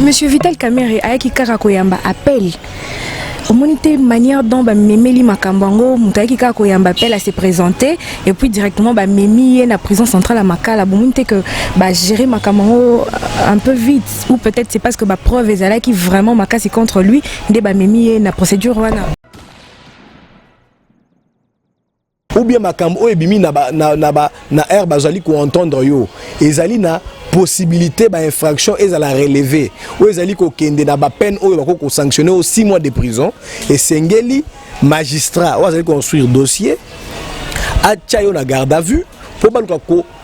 Monsieur Vital Kamerhe ayaki kaka koyamba appel. Monité manière dont Memeli Makambango, Moutaiki Koyamba appel à se présenter et puis directement Memi na prison centrale à Makala. Monité que gérer Makambango un peu vite ou peut-être c'est parce que preuve est là qui vraiment makasi contre lui. Dès Memi na procédure wana. Ou bien Makambo et bimi na air bazali ko entendre yo. Ezali na possibilité d'infraction et à la relever. Ou ezali ko kende na ba peine ou ko sanctionner au 6 mois de prison et sengeli magistrat ou ezali construire dossier a chayo na garde à vue pour pas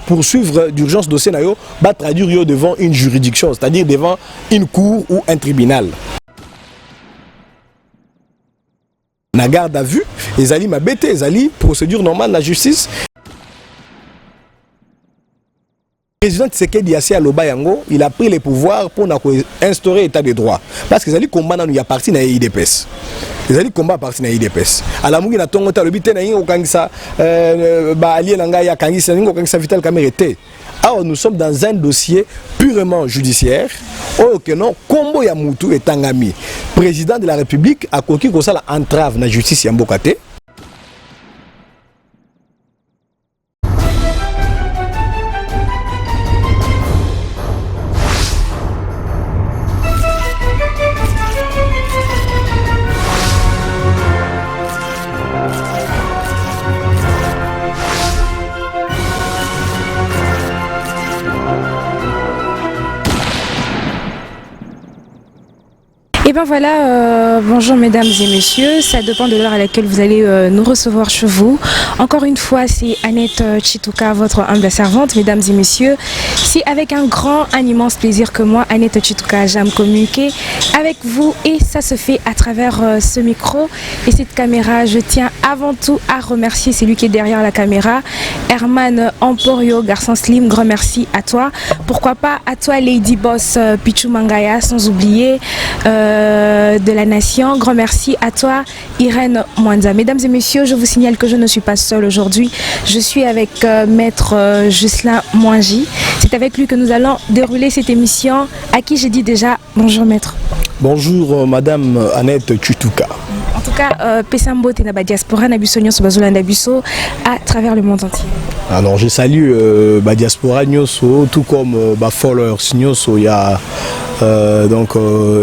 poursuivre d'urgence dossier na yo ba traduire yo devant une juridiction, c'est-à-dire devant une cour ou un tribunal. Na garde à vue, ezali mabete, ezali procédure normale de la justice. Le président Tshisekedi Assi Aloba Yango, il a pris les pouvoirs pour instaurer l'état de droit. Parce que les combat il y a parti dans l'IDPS. Les combat parti dans l'IDPS. À la mouille na tongo ta lobite na yingo kangisa allié nanga ya kangisa ningo kangisa Vital Kamerhe. Alors nous sommes dans un dossier purement judiciaire. Oh que non, combo ya mutu et tangami. Président de la République a koki ko ça la entrave na justice ya mbokate. Et bien voilà, bonjour mesdames et messieurs, ça dépend de l'heure à laquelle vous allez nous recevoir chez vous. Encore une fois, c'est Annette Chituka, votre humble servante, mesdames et messieurs. C'est avec un immense plaisir que moi, Annette Chituka, j'aime communiquer avec vous et ça se fait à travers ce micro et cette caméra. Je tiens avant tout à remercier celui qui est derrière la caméra, Herman Emporio, garçon slim, grand merci à toi. Pourquoi pas à toi Lady Boss Pichou Mangaya, sans oublier de la nation. Grand merci à toi Irène Mwanza. Mesdames et messieurs, je vous signale que je ne suis pas seule aujourd'hui. Je suis avec maître Jocelyn Mwanji. C'est avec lui que nous allons dérouler cette émission à qui j'ai dit déjà bonjour maître. Bonjour madame Annette Chituka. En tout cas, Pesambo Tenaba Diaspora Nabusonio Sobazola Nabuso à travers le monde entier. Alors je salue Diaspora Nyoso, tout comme followers Nyoso, il y a donc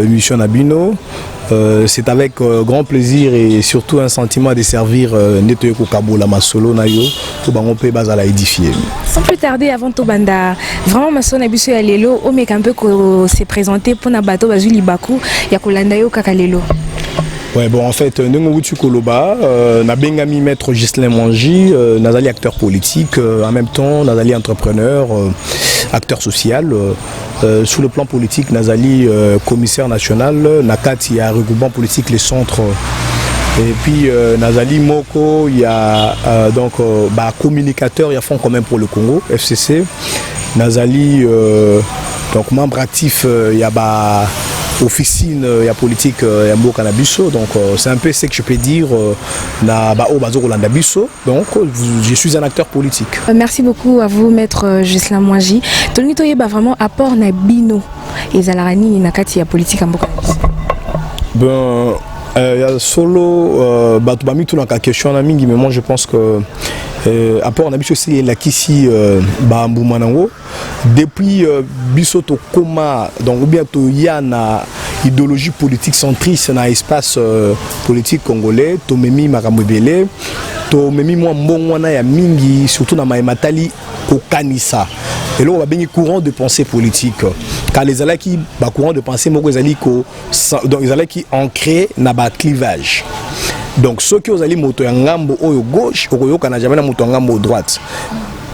émission Nabino. C'est avec grand plaisir et surtout un sentiment de servir Netoyoko Kabola Masolo Nayo pour bangope bazala édifier. Sans plus tarder avant tout banda, vraiment Masolo Nabiso ya lelo, o meka un peu ko s'est présenté pour na bato bazuli baku ya kolanda yo kaka lelo. Ouais, bon, en fait, Nengogutu Koloba, Nabengami maître Jocelyn Mwanji, Nazali acteur politique, en même temps Nazali entrepreneur, acteur social. Sous le plan politique, Nazali commissaire national, Nakati a regroupement politique les centres. Et puis Nazali Moko, il y a donc communicateur, il y a Fonds commun pour le Congo, FCC. Nazali donc membre actif, il y a officine, il y a politique, il y a Mboka Nabiso, donc c'est un peu ce que je peux dire na ba Obazo Nabiso. Donc je suis un acteur politique. Merci beaucoup à vous maître Jocelyn Mwanji. Tony Toye vraiment apport na bino et Zalarani nakati ya politique Mboka Nabiso. Ben solo batubami tout la question na mingi, mais moi je pense que apport na biso c'est la kisi ba mbumanango depuis biso to koma donc ou bien to yana idéologie politique centriste dans l'espace politique congolais to memi makamwebele to memi mwa mbongo na ya mingi surtout na maimatali kokanisa et là on va bien courant de pensée politique car les ala qui ba courant de pensée moko ezali ko donc les ala qui ancré na ba clivage. Donc ceux qui ont allé moto ya ngambo oyo gauche okoyoka na jamais na moto ngambo droite.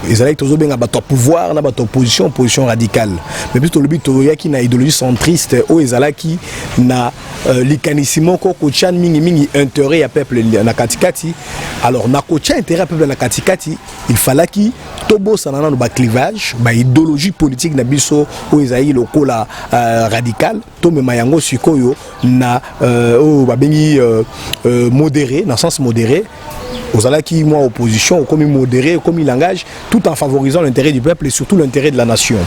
Ils allaient tous bien à battre pouvoir, na battre opposition radicale. Mais plutôt le but qui na idéologie centriste ou ils allaient qui na likanissimo ko chan mingi mingi intérêt à peuple na katikati. Alors na kocha intérêt à peuple na katikati, il fallait qui tobo sanana no ba clivage, ba idéologie politique na biso ou ils allaient lokola radical, to me mayango sikoyo na ba bengi modéré, dans sens modéré. Aux ala qui moi opposition, comme il modéré, comme il engage, tout en favorisant l'intérêt du peuple et surtout l'intérêt de la nation.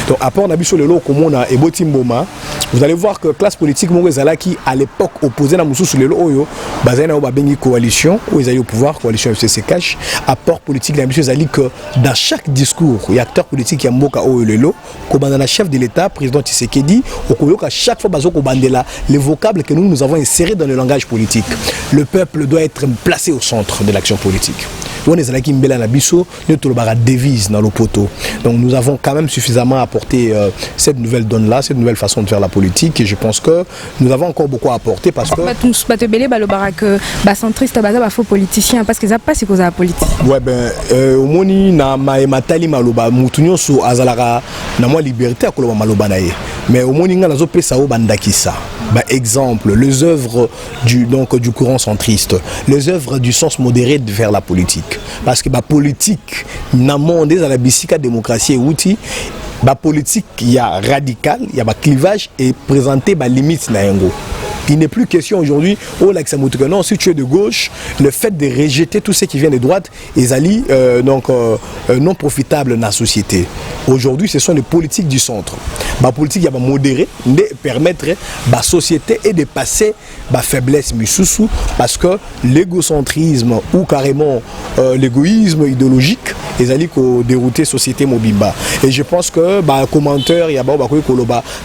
Donc apport na biso lelo komona eboti mboma, vous allez voir que classe politique moko ezala qui à l'époque opposé na mususu lelo oyo bazali na ba bengi coalition ou ezali au pouvoir coalition FCC cash apport politique na biso ezali que dans chaque discours il y a acteur politique ya mboka oyo lelo ko bandana chef de l'état président Tshisekedi okoyoka chaque fois bazo ko bandela les vocables que nous avons insérés dans le langage politique. Le peuple doit être placé au centre de l'action politique. On est là qui mbela na biso notre devise dans le poteau. Donc nous avons quand même suffisamment apporté cette nouvelle donne là, cette nouvelle façon de faire la politique et je pense que nous avons encore beaucoup à apporter parce que centriste baza faux politicien parce que ça passe cause la politique. Ouais ben au moni na matali maloba mutunyo so azalara na moi liberté à koloba maloba nae. Mais au moni nga nazo pesa o bandakisa. Bah, exemple, les œuvres du courant centriste, les œuvres du sens modéré vers la politique. Parce que la politique, dans le monde de la démocratie et outils, la politique, il y a radical, il y a un clivage et présenté la limite. Il n'est plus question aujourd'hui, non, si tu es de gauche, le fait de rejeter tout ce qui vient de droite est non profitable dans la société. Aujourd'hui, ce sont les politiques du centre. La politique, il y a modéré, de permettre à la société et de passer la faiblesse misusu parce que l'égocentrisme ou carrément l'égoïsme idéologique ils allaient dérouter la société mobimba. Et je pense que commentaire,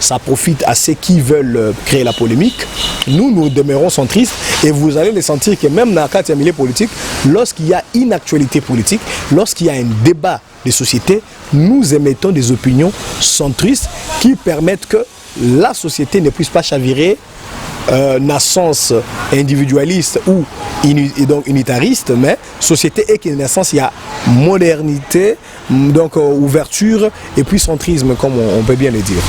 ça profite à ceux qui veulent créer la polémique. Nous demeurons centristes et vous allez le sentir que même dans le cadre milieu politique, lorsqu'il y a une actualité politique, lorsqu'il y a un débat de société, nous émettons des opinions centristes qui permettent que la société ne puisse pas chavirer naissance individualiste ou donc unitariste, mais société et qui naissance il y a modernité, donc ouverture et puis centrisme comme on peut bien le dire.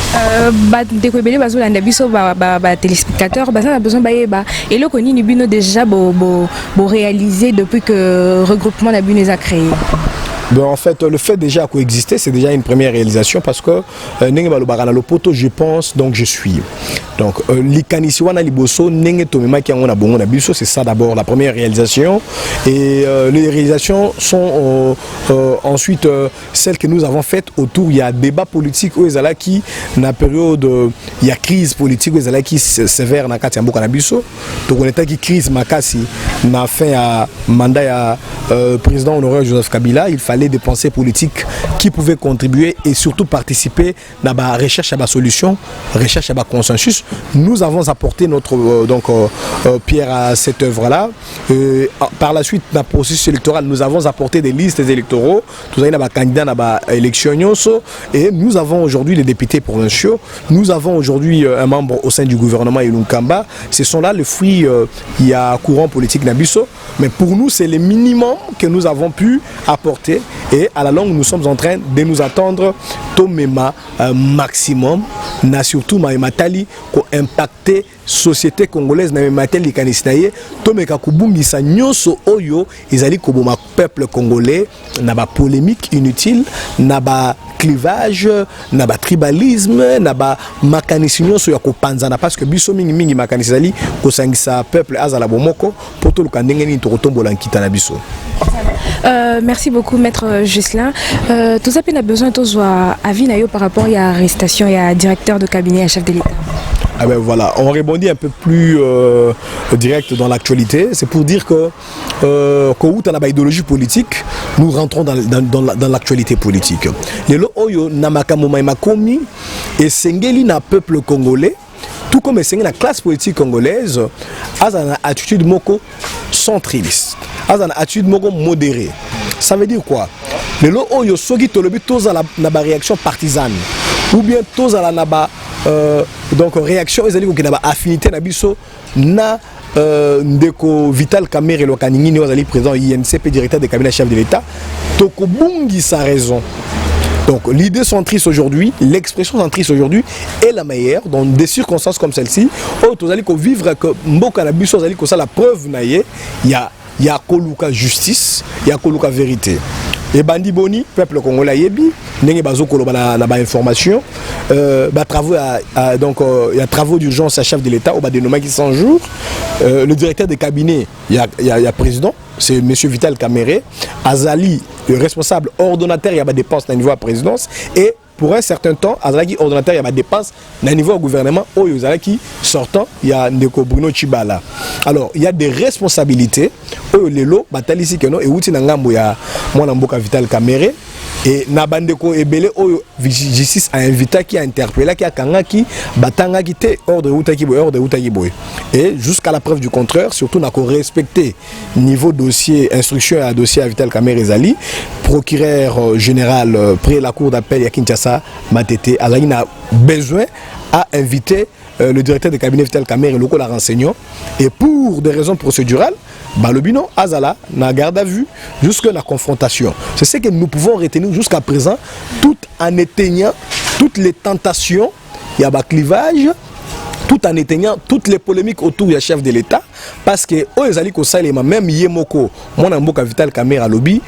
Téléspectateurs, on a besoin et le connu nous déjà réalisé depuis que regroupement la Bunez a créé. Ben en fait, le fait déjà coexister, c'est déjà une première réalisation parce que je pense, donc je suis. Donc, c'est ça d'abord la première réalisation. Et les réalisations sont ensuite celles que nous avons faites autour. Il y a débat politique où qui, dans la période, il y a crise politique où qui sévère dans le Nabiso. Donc, on était qui crise Makasi, on a fait un mandat président honoraire Joseph Kabila. Il fallait des pensées politiques qui pouvaient contribuer et surtout participer à la recherche à la solution, recherche à la consensus. Nous avons apporté notre pierre à cette œuvre-là. Par la suite, dans le processus électoral, nous avons apporté des listes électoraux. Nous avons des candidats à l'élection et nous avons aujourd'hui les députés provinciaux. Nous avons aujourd'hui un membre au sein du gouvernement Ilunkamba. Ce sont là les fruits, il y a courant politique Nabiso. Mais pour nous, c'est le minimum que nous avons pu apporter. Et à la longue, nous sommes en train de nous attendre Tomema maximum, na surtout Matali, ko impacter société congolaise na Matali kanisnaye, Tomeka kubumbisa nyoso oyo, izali koboma peuple congolais, na ba polémique inutile, na ba clivage, na ba tribalisme, na ba makanisi nyoso ya kopanzana parce que biso mingi makanisi zali ko sangisa peuple azala bomoko poto lukandenge ni tokotombola nkita na biso. Merci beaucoup maître Ghislain. Tout ça a besoin de avis par rapport à l'arrestation et à directeur de cabinet à chef de l'État. Ah ben voilà, on rebondit un peu plus direct dans l'actualité. C'est pour dire que quand on a l'idéologie politique, nous rentrons dans l'actualité politique. Les lois oyo namakamoma makomi et sengeli na peuple congolais. Tout comme la classe politique congolaise a une attitude moko centriste, a une attitude moko modérée. Ça veut dire quoi? Les lois oyo sogi tolobi tous à la réaction partisane ou bien tous à la donc réaction ils allaient qu'il y a affinité na biso na ndeko Vital Kamerhe le kanini nous allons présent INCP directeur de cabinet chef de l'État tokobungi sa raison. Donc l'idée centriste aujourd'hui, l'expression centriste aujourd'hui est la meilleure dans des circonstances comme celle-ci. Vous allez vivre que Mboka na biso allez que ça la preuve naie, il y a koluka justice, il y a koluka vérité. Et Bandi Boni, peuple congolais yebi, n'engé bazo koloba na ba information, travaux donc il y a travaux d'urgence à chef de l'État au bas dénommé qui 100 jours. Le directeur de cabinet, il y a président, c'est monsieur Vital Kamerhe, Azali, le responsable ordonnateur, il y a des postes à niveau à présidence et pour un certain temps azalaki ordonnateur ya ba dépense na niveau du gouvernement oyo azalaki sortant il y a ndeko Bruno Chibala. Alors il y a des responsabilités oyo lelo batalisi keno et outi na ngambo ya mwana mboka Vital Kamerhe et na bandeko ebele oyo justice a invité qui a interpellé qui a kangaki batangaki te ordre outaki boy et jusqu'à la preuve du contraire surtout n'a qu'on respecter niveau dossier instruction à dossier à Vital Kamerhe ezali procureur général près la cour d'appel ya Kinshasa Matete azali na besoin à inviter le directeur de cabinet Vital Kamerhe local la renseignant et pour des raisons procédurales Balobino Azala na garde à vue jusqu'à la confrontation. C'est ce que nous pouvons retenir jusqu'à présent, tout en éteignant toutes les tentations, il y a un clivage, tout en éteignant toutes les polémiques autour du chef de l'État, parce que même Yemoko, mon amboka Vital Kamerhe lobby,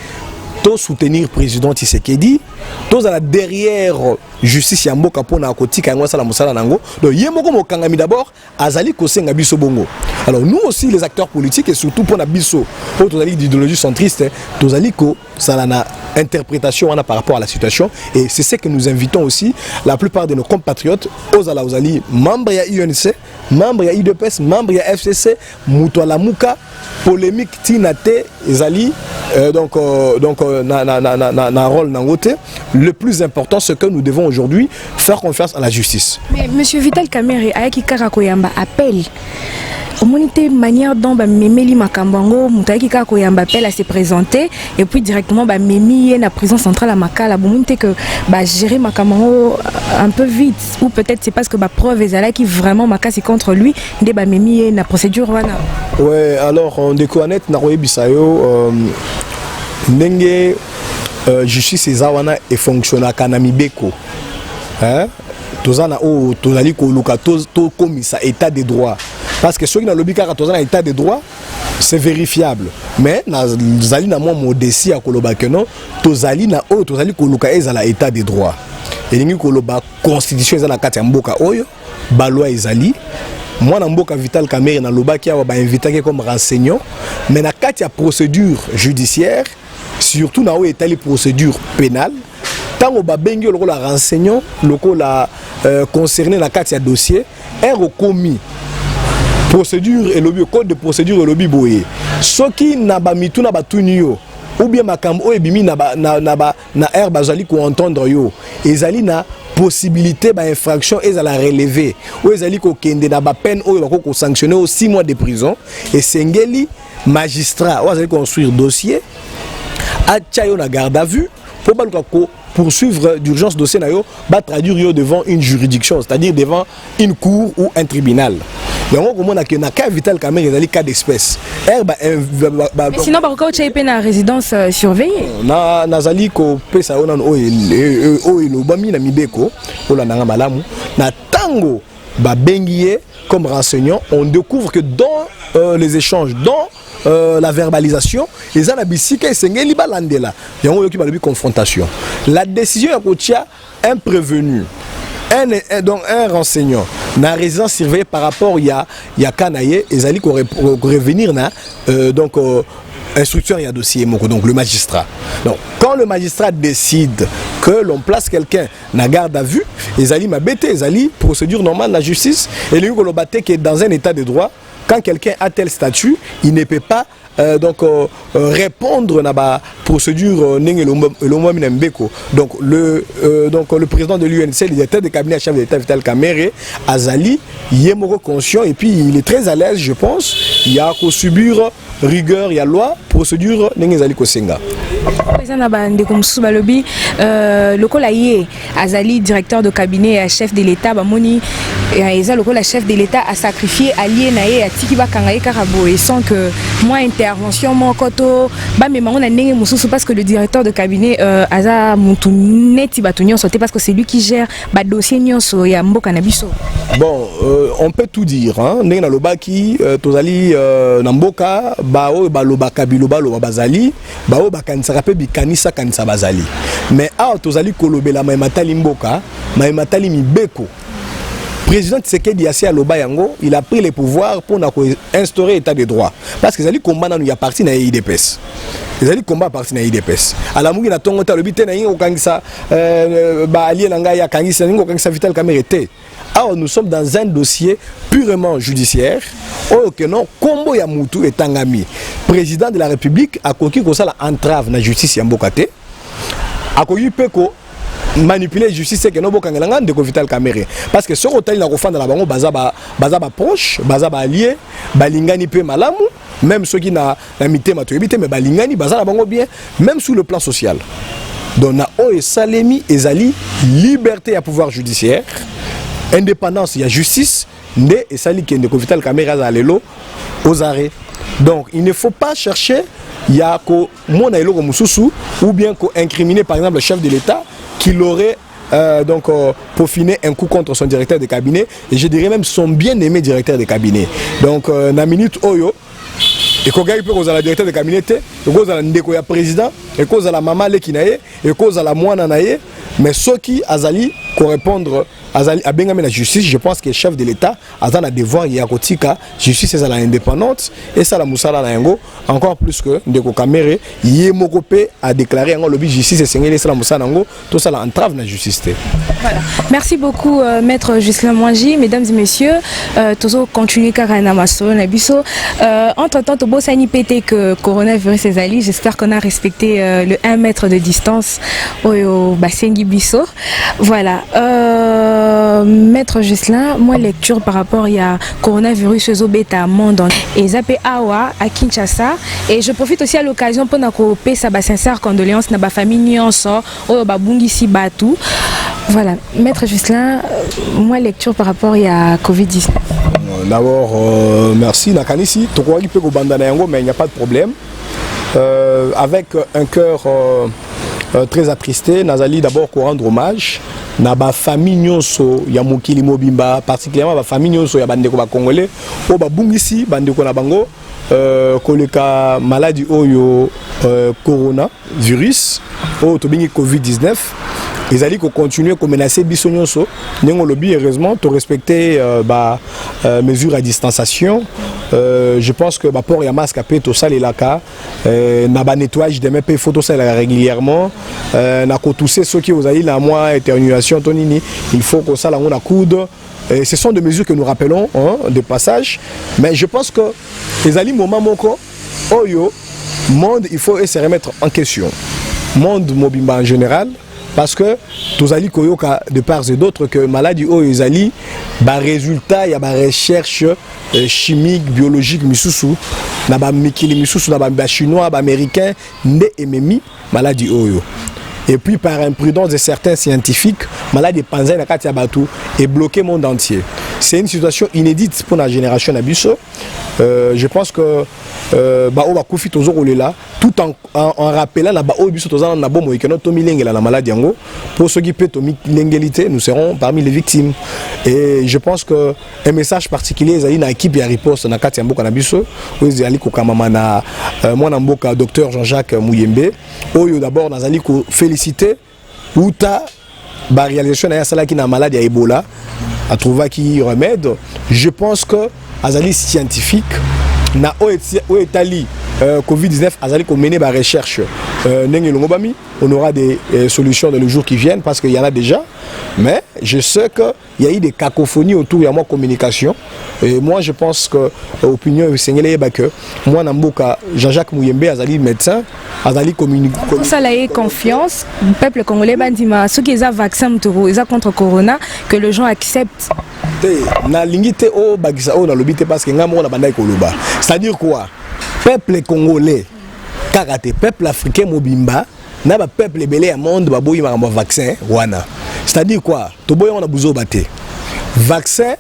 soutenir le président Tshisekedi, tous à la derrière justice yamboka pona kotika ngwa sala musala nango. Donc yemoko mokangami d'abord azali kosenga biso bongo. Alors nous aussi les acteurs politiques et surtout pour na biso pour tous d'idéologie centriste, tous ali ko sala na interprétation par rapport à la situation et c'est ce que nous invitons aussi la plupart de nos compatriotes aux ali membres ya UNC, membres ya IDPS, membres ya FCC, Mutuala Muka polémique tinate ezali donc na rôle nangote. Le plus important c'est que nous devons aujourd'hui faire confiance à la justice. Mais monsieur Vital Kamerhe ayaki kaka koyamba appel Monité manière dont Memeli Makambango, Moutaiki Kakoyamba appelle à se présenter et puis directement Memi est la prison centrale à Makala. Bon, que gérer Makambango un peu vite ou peut-être c'est parce que preuve est là qui vraiment Makasi contre lui. Dès Memi est la procédure. Ouais, alors on découvre Naroye Bisayo Nenge justice Zawana et fonctionne à Kanami Beko. Hein? Tozana o tozali ko luka to comme ça état de droit. Parce que ceux qui dans le bika tozana état de droit, c'est vérifiable. Mais nazali na mo modesi ya koloba keno tozali na o tozali ko luka ezala état de droit. Et lingi koloba constitution ezala kati ya mboka oyo, ba loi ezali. Moi na mboka Vital Kamerhe na lobaki awa ba invité comme renseignant, mais na kati ya procédure judiciaire, surtout na o état les procédures pénales. Tant au babengi le renseignant, le concerné la carte dossier, est recommis procédure et le code de procédure et le biboye. Ce qui n'a pas mis tout n'a pas tout nio ou bien makam o ebimi na air bazali ko entendre yo. Ezali na possibilité ba infraction et à la relever. Ou ezali ko kende na ba peine o ko sanctionner au 6 mois de prison et sengeli magistrat ou ezali construire dossier a chayo na garde à vue pour poursuivre d'urgence dossier nayo ba traduire devant une juridiction, c'est-à-dire devant une cour ou un tribunal. Donc on a que na cas Vital Kamerhe ezali cas d'espèce. Mais sinon ba ko tshaipe na résidence surveillée. Na nazali ko pesa ona o lo bami na mibeko ola na malamu na tango ba bengié comme renseignant, on découvre que dans les échanges, dans la verbalisation, les anabisika et sengeli balandela. Il y a une confrontation. La décision est un prévenu, donc un renseignant, na résidence surveillée par rapport il y a Kanaye et Zali qui revenir na donc instructeur et dossier donc le magistrat. Donc quand le magistrat décide que l'on place quelqu'un na garde à vue, Ezali m'a bêté, Ezali procédure normale de la justice et lui qui est dans un état de droit. Quand quelqu'un a tel statut, il ne peut pas répondre à la procédure donc le président de l'UNC, le directeur de cabinet chef de l'État Vital Kamerhe, Azali, il est conscient et puis il est très à l'aise, je pense. Il y a qu'à subir rigueur, il y a loi, procédure, n'engezali kosenga. Président Nabande comme Soubalobi, le colaïe, Azali, directeur de cabinet et chef de l'État, Bamoni, et le chef de l'État a sacrifié allié naé à Tikiba Kangaye Karabo et sans que moi intervention mon koto ba mais on a nengé mususu parce que le directeur de cabinet Aza Moutouneti Batunyon sauté parce que c'est lui qui gère ba dossier nyonso ya mboka na biso. Bon, on peut tout dire hein, ndenge na lobaki tozali na mboka ba o ba lobaka biloba loba bazali ba o bakanisaka pe bikanisa kanisa bazali. Mais a tozali kolobela matali mboka, matali mibeko. Président Tshisekedi Assi Aloba Yango, il a pris les pouvoirs pour instaurer l'état de droit. Parce que les combat il y a parti dans l'IDPS. ils allaient combat parti na IDPS ala mungi na tongo ta le bité na ingo kangisa ba allié na ngai ya kangisa ingo kangisa Vital Kamerhe té. Alors nous sommes dans un dossier purement judiciaire. Oh que non, combo ya mutu etangami. Président de la République a conquis ko sala entrave na justice ya mbokate. A conquis peko manipuler justice que no bokangela de Vital Kamerhe parce que ce hôtel na kofanda la bango baza ba proche, baza ba allié, balingani pe malamu, même ceux qui na mitema to ebité mais balingani baza la bango bien même sur le plan social. Donc na o et salemi ezali liberté à pouvoir judiciaire. Indépendance, il y a justice, et ça qui est de Vital Kamerhe à l'élo aux arrêts. Donc il ne faut pas chercher, il y a que mon aïlo comme Moussoussou, ou bien incriminer par exemple le chef de l'État qui l'aurait peaufiné un coup contre son directeur de cabinet, et je dirais même son bien-aimé directeur de cabinet. Donc na minute Oyo, et qu'on gagne pour la directeur de cabinet, et qu'on a le président, et qu'on a la maman qui naie, et qu'on a la moine naie, mais ceux qui azali correspondre à Bengame la justice, je pense que le chef de l'État a un devoir yakotika justice est indépendante et ça la musala na yango encore plus que Ndeko Kamerhe yemokopé a déclaré en lobby justice et sengeli ça la musala nango tout ça la entrave na justice. Voilà. Merci beaucoup maître Ghislain Mwangi, mesdames et messieurs, toujours continuer karana maso na biso. Entre-temps to bosani pété que coronavirus est ali, j'espère qu'on a respecté le 1 mètre de distance au basengi biso. Voilà. Maître Ghislain, moi lecture par rapport à coronavirus chez Obeta monde et Zapé Awa à Kinshasa et je profite aussi à l'occasion pour n'acoper sa sincère condoléance na ba famille nyonso o ba bungisi batu. Voilà, Maître Ghislain, moi lecture par rapport à Covid-19. D'abord merci Nakanisi, to ko peut ko bandana yango mais il n'y a pas de problème. Avec un cœur très attristé, Nazali d'abord pour rendre hommage na ba famille nyonso ya mokili mobimba, particulièrement ba famille nyonso ya bandeko ba congolais o ba bungisi bandeko na bango koleka maladie oyo corona virus o to bingi Covid-19. Ils allaient continuer à menacer biso nyonso nengo lobby heureusement to respecter mesures à distanciation. Je pense que port ya masque après tout ça les laka na ba nettoyage des mains photo ça régulièrement na ko tousser ceux qui aux allez la moi éternuation tonini il faut que ça la on coude. Ce sont des mesures que nous rappelons de passage mais je pense que les alliés moment moko oyo monde il faut se remettre en question monde mobimba en général. Parce que tous ali koyoka de part et d'autre que maladie o ezali ba résultat ya ba recherche chimique biologique misusu na ba mikili misusu na ba chinois ba américain nde ememi maladie oyo. Et puis par imprudence de certains scientifiques, maladie panzai na kati ya batu est bloqué le monde entier. C'est une situation inédite pour la génération Nabiso. Je pense que ba kufi tozo là tout en rappelant la ba biso toza na bomo ikeno to milengela la maladie yango pour ceux qui peut to milengélité nous serons parmi les victimes et je pense que un message particulier ezali na équipe ya riposte na kati ya mboka na biso ezali ko kamama na mwana mboka docteur Jean-Jacques Muyembe oyo d'abord nazali ko féliciter uta ba réalisation na sala ki na maladie ya Ebola a trouvé qui remède. Je pense que azali scientifique na Oetali Covid-19 azali ko mener ba recherche on aura des solutions dans les jours qui viennent parce qu'il y en a déjà mais je sais que il y a eu des cacophonies autour de moi communication et moi je pense que opinion sengele ba que moi namboka Jean-Jacques Muyembe azali médecin azali communique ça la confiance le peuple congolais bandima ceux qui ont vaccin mtoro ils contre corona que les gens acceptent na lingité o bagisa o na lobité parce que ngamo na bandai koloba c'est-à-dire quoi peuple congolais karaté peuple africain mobimba na ba peuple belé à monde ba boyi makambo vaccin wana c'est-à-dire quoi to boyi on a besoin baté vaccin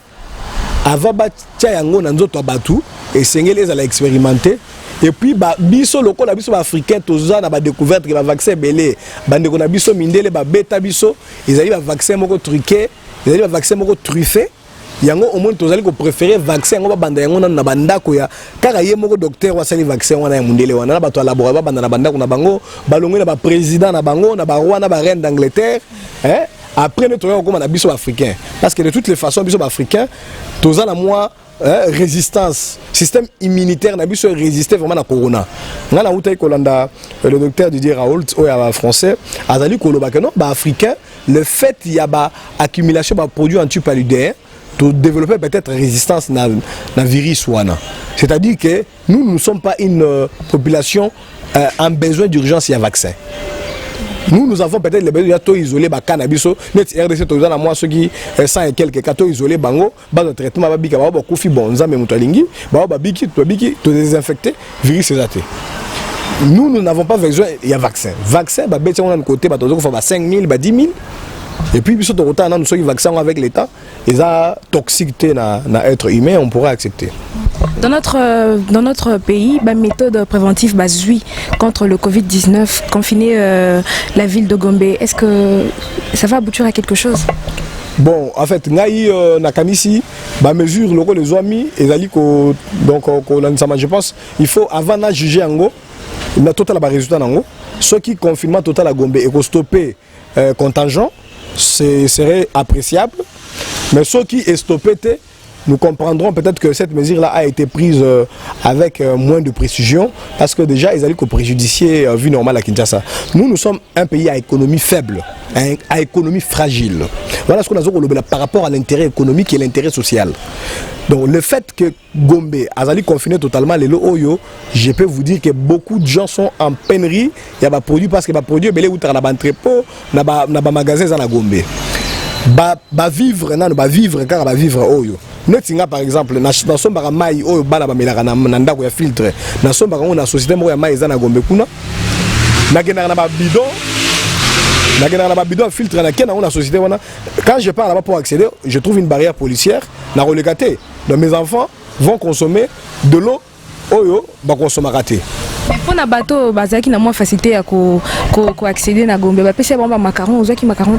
avant ba tia yango na nzoto batu et sengeli za la expérimenter et puis ba biso loko na biso ba africain toza na ba découverte que ba vaccin belé bande ko na biso mindele ba beta biso ezali ba vaccin moko truqué ezali ba vaccin moko truffé yango au moins tozali ko préférer vaccin ngo banda yango na banda ko ya kaka ye moko docteur wa sali vaccin wana ya mundele wana na bato laboratoire ba banda na banda ko na bango balongwe na ba président na bango na ba roi na ba reine d'Angleterre après nous comme on a biso africain parce que de toutes les façons biso africain tous à moi résistance système immunitaire n'a biso résister vraiment à corona ngana utai kolanda le docteur Didier Raoult au français azali koloba que non ba africain le fait il y a ba accumulation ba produits antipaludéens pour développer peut-être résistance na virus wana c'est-à-dire que nous ne sommes pas une population en besoin d'urgence il y a vaccin. Nous avons peut-être les besoins de isoler le cannabis. Net RDC tous à moi ceux qui 100 et quelques cas isolés bango bas de traitement babika baba kofi bonza mais mutolingi baba biki to désinfecter virus exacté. Nous n'avons pas besoin il y a vaccin. Vaccin ba beti on a côté ba tozo faut 5000 ba 10000 et puis biso to rota na nous ceux qui vaccin avec l'état ils a toxicité na être humain on pourra accepter. Dans notre pays, la méthode préventive basée contre le Covid-19, confiner la ville de Gombe, est-ce que ça va aboutir à quelque chose? Bon, en fait, Nakamisi, la mesure, les amis, et donc, je pense, il faut avant de juger en gros, il y a total résultat en gros. Ceux qui confinement total à Gombe et qu'on stopper contingent, serait appréciable. Mais ceux qui est stoppé, nous comprendrons peut-être que cette mesure-là a été prise avec moins de précision parce que déjà, ils allaient préjudicier la vie normale à Kinshasa. Nous sommes un pays à économie faible, à économie fragile. Voilà ce qu'on a dit par rapport à l'intérêt économique et l'intérêt social. Donc le fait que Gombe a confiné totalement les Oyo, je peux vous dire que beaucoup de gens sont en pénurie. Il y a des produits parce que les produits sont dans les entrepôts, dans les magasins à Gombe. Vivre car va vivre Oyo. Netinga par exemple na somba mai oyo bana bamelaka na ndako ya filtre na somba na société mo ya mai eza na Gombe kuna na gena na ba bidon filtre na kena na société wana quand je pars là-bas pour accéder je trouve une barrière policière na relégaté donc mes enfants vont consommer de l'eau oyo ba consommer raté. Mais pour na bateau bazaki na moins facilité à ko accéder na Gombe ba pesa ba macaron ozaki macaron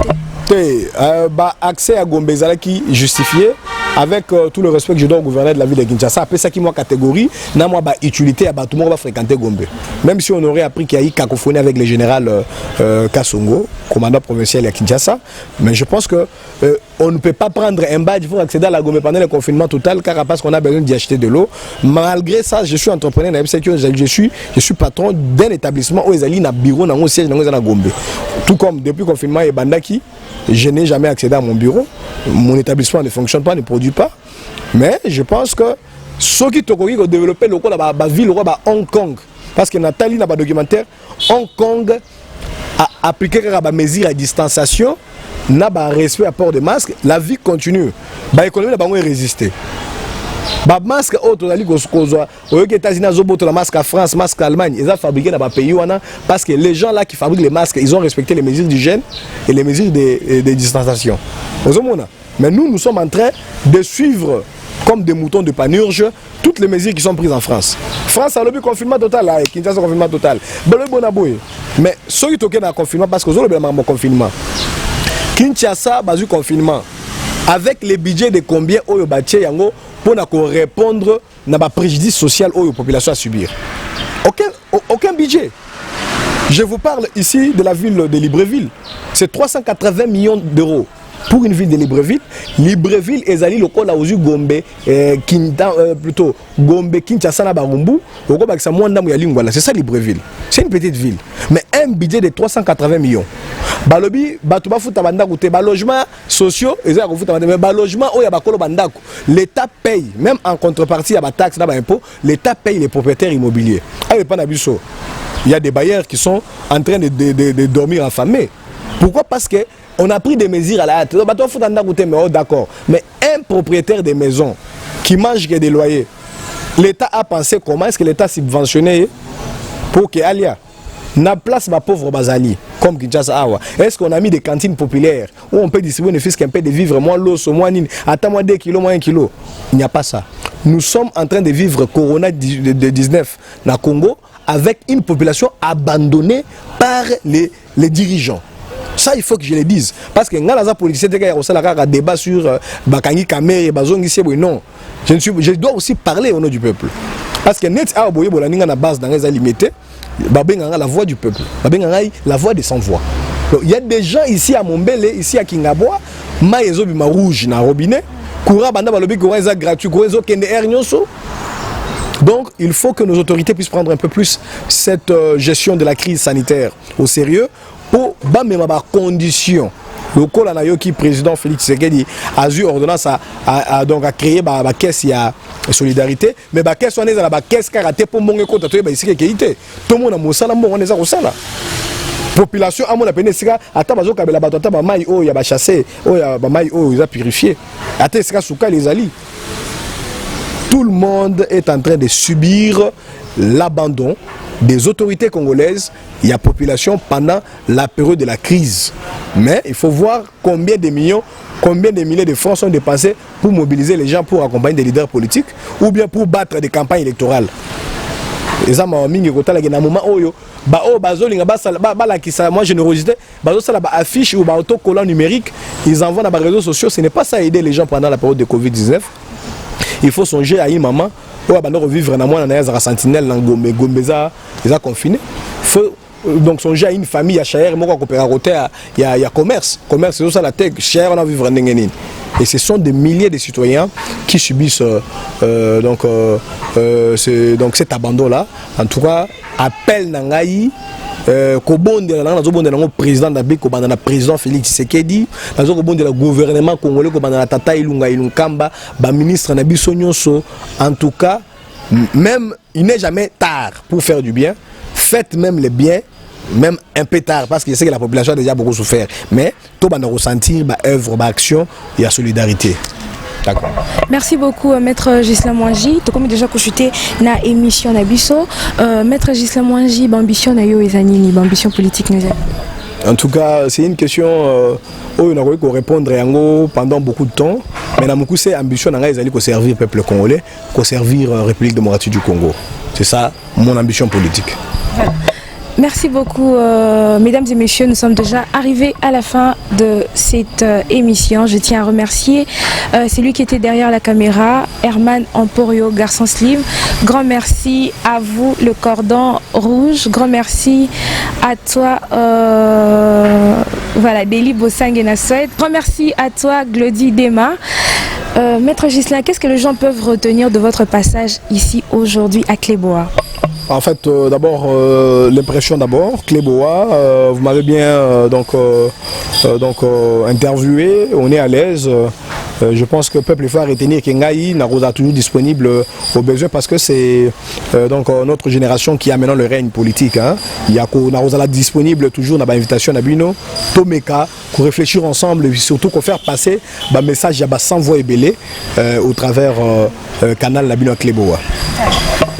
accès à Gombe qui justifié avec tout le respect que je dois au gouverneur de la ville de Kinshasa. Après ça qui moi catégorie, n'a moi utilité à tout le monde va fréquenter Gombe. Même si on aurait appris qu'il y a eu cacophonie avec le général Kassongo, commandant provincial à Kinshasa, mais je pense que on ne peut pas prendre un badge pour accéder à la Gombe pendant le confinement total car parce qu'on a besoin d'y acheter de l'eau. Malgré ça, je suis entrepreneur, je suis patron d'un établissement où ils allaient na bureau na siège na Gombe. Tout comme depuis le confinement et Bandaki, je n'ai jamais accédé à mon bureau. Mon établissement ne fonctionne pas, ne produit pas. Mais je pense que ceux qui ont développé le la ville Hong Kong, parce que Nathalie n'a pas de documentaire, Hong Kong a appliqué des mesures à distanciation, n'a pas respect à port de masque, la vie continue. L'économie n'a pas résisté. Les masques aux États-Unis, la masque à France, masque à Allemagne, ils ont fabriqué dans les pays parce que les gens là qui fabriquent les masques, ils ont respecté les mesures d'hygiène et les mesures de distanciation. Mais nous sommes en train de suivre comme des moutons de panurge toutes les mesures qui sont prises en France. France a le confinement total, là, Kinshasa confinement total. Mais ceux qui ont un confinement, parce que vous avez un confinement. Kinshasa a eu confinement. Avec les budgets de combien au bâti yango pour répondre à préjudice social aux populations à subir. Aucun budget. Je vous parle ici de la ville de Libreville. C'est 380 millions d'euros pour une ville de Libreville. Libreville est allé le col à Ozu Gombe, plutôt Gombe, Kinshasa, na Barumbu. C'est ça Libreville. C'est une petite ville. Mais un budget de 380 millions. Balobi, Batouba Fouta Bandakou, logements sociaux, mais logement où il y a Bakolo Bandakou. L'État paye, même en contrepartie, il y a des taxes, il y a des impôts, l'État paye les propriétaires immobiliers. Il y a des bailleurs qui sont en train de dormir affamés. Pourquoi? Parce qu'on a pris des mesures à la hâte. D'accord. Mais un propriétaire de maison qui mange des loyers, l'État a pensé comment est-ce que l'État subventionnait pour que Alia n'a place ma pauvre Bazali comme Kinshasa Awa. Est-ce qu'on a mis des cantines populaires où on peut distribuer ne fût-ce qu'un peu de vivre, moins l'eau, moins nine, attends-moi 2 kilos, moins 1 kilo. Il n'y a pas ça. Nous sommes en train de vivre Corona 19 na Congo avec une population abandonnée par les dirigeants. Ça, il faut que je le dise. Parce que les politiciens ont un débat sur Bakangi Kamer et Bazongi Sebo. Non. Je dois aussi parler au nom du peuple. Parce que net a na base dans les limités, la voix du peuple, la voix des sans-voix. Donc, il y a des gens ici à Mombele, ici à Kingaboa, maïzo bima rouge na robinet, courant banda balobi courant est gratuit, courant est kende air nyonso. Donc, il faut que nos autorités puissent prendre un peu plus cette gestion de la crise sanitaire au sérieux pour mettre des conditions. Le col qui président Félix Tshisekedi a eu ordonnance à créer une caisse de solidarité, mais la caisse est la caisse karaté pour mon école de sécurité. Tout le monde a moussala, on est à population a mon appelé sika ata bazo kabela bato ata ba mai o ya ba chasser o ya ba mai o ya purifier ata sika suka les ali. Tout le monde est en train de subir l'abandon des autorités congolaises et la population pendant la période de la crise. Mais il faut voir combien de millions, combien de milliers de francs sont dépensés pour mobiliser les gens pour accompagner des leaders politiques ou bien pour battre des campagnes électorales. Moi générosité, affiche ou autocollant numérique, ils envoient dans les réseaux sociaux. Ce n'est pas ça aider les gens pendant la période de Covid-19. Il faut songer à une maman où elle va vivre dans la sentinelle, dans Gombeza, ils sont confinés. Il faut donc songer à une famille à Chaher, il y a commerce. Commerce, c'est ça la tech. Chaher, on a vivre dans. Et ce sont des milliers de citoyens qui subissent donc cet abandon-là. En tout cas, appel Nangaï. Le président le président Félix Tshisekedi, le gouvernement congolais, le Tata Ilunga Ilunkamba, le ministre Nabiso Nyonso. En tout cas, même il n'est jamais tard pour faire du bien. Faites même le bien, même un peu tard, parce que je sais que la population a déjà beaucoup souffert. Mais tout le monde ressentir œuvre, action et la solidarité. D'accord. Merci beaucoup, Maître Ghislain Mwangi. Tu as déjà consulté na émission Nabiso. Maître Ghislain Mwangi, ambition na yo ezanini, ambition politique na. En tout cas, c'est une question où on a pu répondre pendant beaucoup de temps. Mais dans beaucoup c'est ambition na ezali ko servir peuple congolais, ko servir République démocratique du Congo. C'est ça mon ambition politique. Merci beaucoup, mesdames et messieurs. Nous sommes déjà arrivés à la fin de cette émission. Je tiens à remercier celui qui était derrière la caméra, Herman Emporio, garçon slim. Grand merci à vous, le cordon rouge. Grand merci à toi, voilà, Deli Bossang et Nassoued. Grand merci à toi, Glody Dema. Maître Ghislain, qu'est-ce que les gens peuvent retenir de votre passage ici aujourd'hui à Cléboa? En fait, d'abord, l'impression d'abord, Cléboa, vous m'avez bien interviewé, on est à l'aise. Je pense que le peuple faut retenir que Ngaï n'a toujours disponible au besoin parce que c'est notre génération qui a maintenant le règne politique. Hein. Il y a Narosa disponible toujours dans l'invitation à Bino, Tomeka, pour réfléchir ensemble et surtout pour faire passer le message sans voix et belé au travers canal Labino Cléboa.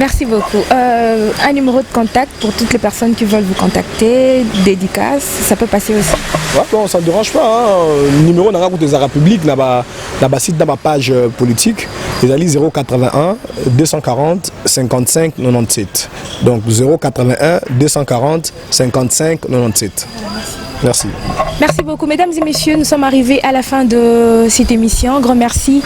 Merci beaucoup. Un numéro de contact pour toutes les personnes qui veulent vous contacter, dédicace, ça peut passer aussi. Ouais, bon, ça ne dérange pas. Hein. Le numéro de la République, dans ma page politique, ils allaient 081 240 55 97. Donc 081 240 55 97. Merci. Merci beaucoup. Mesdames et messieurs, nous sommes arrivés à la fin de cette émission. Grand merci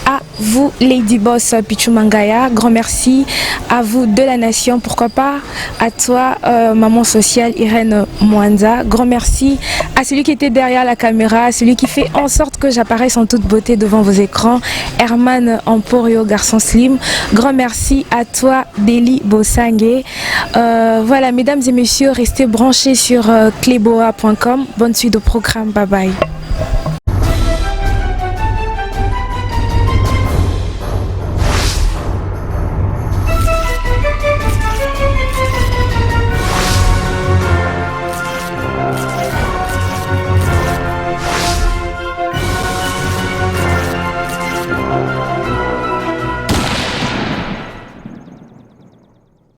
à vous, Lady Boss Pichou Mangaya. Grand merci à vous de la nation. Pourquoi pas à toi, maman sociale Irène Mwanza. Grand merci à celui qui était derrière la caméra, celui qui fait en sorte que j'apparaisse en toute beauté devant vos écrans, Herman Emporio, garçon slim. Grand merci à toi, Deli Bossangé. Voilà, mesdames et messieurs, restez branchés sur cléboa.com. Bonne suite au programme. Bye bye.